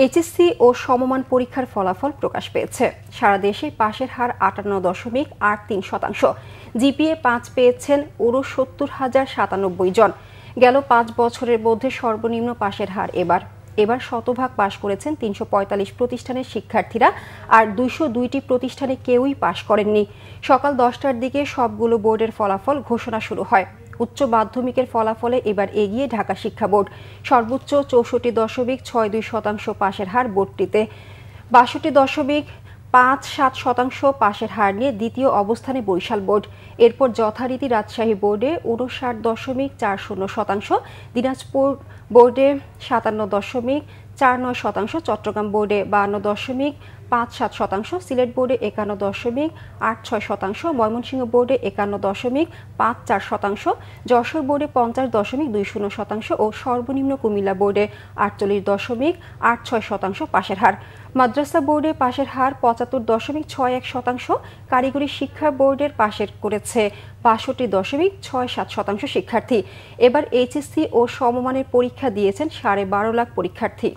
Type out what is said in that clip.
HSC ও সমমান পরীক্ষার ফলাফল প্রকাশ পেয়েছে। সারা দেশে পাশের হার ৫৮.৮৩%। জিপিএ ৫ পেয়েছেন ৬৯,০৯৭ জন। গেল ৫ বছরের মধ্যে সর্বনিম্ন পাশের হার এবার শতভাগ পাশ করেছেন ৩৪৫ প্রতিষ্ঠানের শিক্ষার্থীরা, আর ২০২টি প্রতিষ্ঠানে কেউই পাশ করেননি। সকাল ১০টার দিকে সবগুলো বোর্ডের ফলাফল ঘোষণা শুরু হয়। উচ্চ মাধ্যমিকের ফলাফলে এবার এগিয়ে ঢাকা শিক্ষা বোর্ড। সর্বোচ্চ ৬৪.৬২% পাশের হার বোর্ডটিতে। ৬২.৫৭% পাশের হার নিয়ে দ্বিতীয় অবস্থানে বরিশাল বোর্ড। এরপর যথারীতি রাজশাহী বোর্ডে ৫৯.৪০%, দিনাজপুর বোর্ডে ৫৭.৪৯%, চট্টগ্রাম বোর্ডে ৫২.৫৭%, সিলেট বোর্ডে ৫১.৮৬%, ময়মনসিংহ বোর্ডে ৫১.৫৪%, যশোর বোর্ডে ৫০.২০% ও সর্বনিম্ন কুমিল্লা বোর্ডে ৪৮.৮৬% পাশের হার। মাদ্রাসা বোর্ডে পাশের হার ৭৫.৬১%, কারিগরি শিক্ষা বোর্ডের পাশের করেছে ৬২.৬৭% শিক্ষার্থী। এবার এইচএসসি ও সমমানের পরীক্ষা দিয়েছেন ১২.৫ লাখ পরীক্ষার্থী।